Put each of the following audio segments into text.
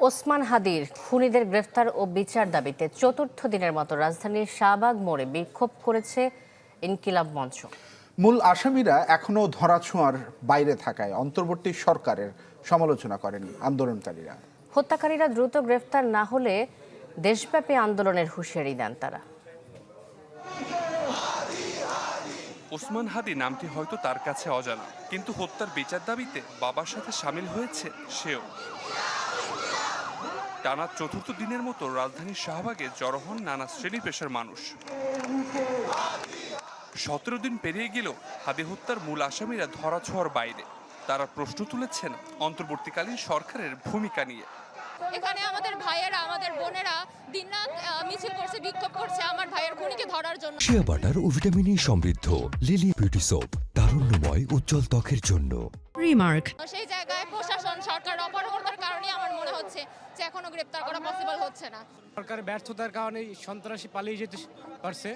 ওসমান হাদির খুনিদের গ্রেফতার ও বিচার দাবিতে চতুর্থ দিনের মতো রাজধানীর শাহবাগ মোড়ে বিক্ষোভ করেছে ইনকিলাব মঞ্চ। মূল আসামিরা এখনো ধরাছোঁয়ার বাইরে থাকায় অন্তর্বর্তী সরকারের সমালোচনা করেন আন্দোলনকারীরা। হত্যাকারীরা দ্রুত গ্রেফতার না হলে দেশব্যাপী আন্দোলনের হুঁশিয়ারি দেন তারা। ওসমান হাদি নামটি হয়তো তার কাছে অজানা, কিন্তু হত্যার বিচার দাবিতে বাবার সাথে সামিল হয়েছে সেও। টানা চতুর্থ দিনের মতো রাজধানীর শাহবাগে জড়ো হন নানা শ্রেণী পেশার মানুষ। 17 দিন পেরিয়ে গেলেও হাদি হত্যার মূল আসামিরা ধরাছোঁয়ার বাইরে। তারা প্রশ্ন তুলেছেন অন্তর্বর্তীকালীন সরকারের ভূমিকা নিয়ে। এখানে আমাদের ভাইয়েরা, আমাদের বোনেরা দিনরাত মিছিল করছে, বিক্ষোভ করছে আমার ভাইয়ের খুনিকে ধরার জন্য। শিয়া বাটার ও ভিটামিন সমৃদ্ধ লিলি বিউটি সোপ, তারুণ্যময় উজ্জ্বল ত্বকের জন্য। রিমার্ক। সেই জায়গায় প্রশাসন, সরকার অপারগতার কারণে আমার মনে হচ্ছে যে এখনো গ্রেফতার করা পসিবল হচ্ছে না। সরকারের ব্যর্থতার কারণে সন্ত্রাসী পালিয়ে যেতে পারছে।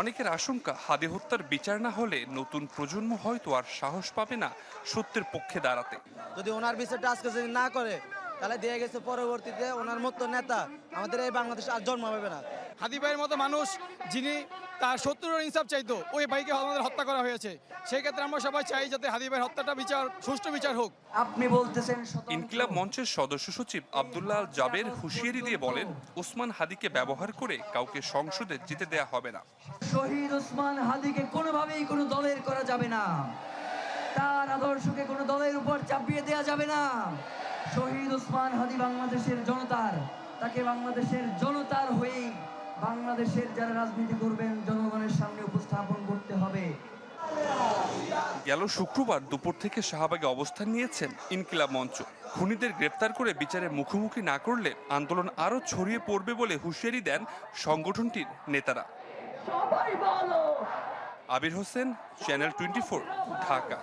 অনেকের আশঙ্কা হাদি হত্যার বিচার না হলে নতুন প্রজন্ম হয়তো আর সাহস পাবে না সত্যের পক্ষে দাঁড়াতে। যদি ওনার বিচারটা আজকে যদি না করে তাহলে দিয়ে গেছে পরবর্তীতে ওনার মতো নেতা আমাদের এই বাংলাদেশে আর জন্ম হবে না। হাদি ভাইয়ের মতো মানুষ যিনি তার শত্রুর ইনসাফ চাইতো, ওই ভাইকে আমাদের হত্যা করা হয়েছে। সেই ক্ষেত্রে আমরা সবাই চাই যাতে হাদি ভাইয়ের হত্যাটা সুষ্ঠু বিচার হোক। আপনি বলতেছেন ইনকিলাব মঞ্চের সদস্য সচিব আব্দুল্লাহ আল জাবের হুঁশিয়ারি দিয়ে বলেন, ওসমান হাদিকে ব্যবহার করে কাউকে সংসদে যেতে দেয়া হবে না। শহীদ ওসমান হাদিকে কোনোভাবেই কোনো দলের করা যাবে না, তার আদর্শকে কোনো দলের উপর চাপিয়ে দেয়া যাবে না। শহীদ ওসমান হাদি বাংলাদেশের জনতার, তাকে বাংলাদেশের জনতার হয়েই বাংলাদেশের যারা রাজনীতি করবেন জনগণের সামনে উপস্থাপন করতে হবে। গেল শুক্রবার দুপুর থেকে শাহবাগে অবস্থান নিয়েছেন ইনকিলাব মঞ্চ। খুনিদের গ্রেপ্তার করে বিচারে মুখোমুখি না করলে আন্দোলন আরও ছড়িয়ে পড়বে বলে হুঁশিয়ারি দেন সংগঠনটির নেতারা। আবির হোসেন, চ্যানেল 24, ঢাকা।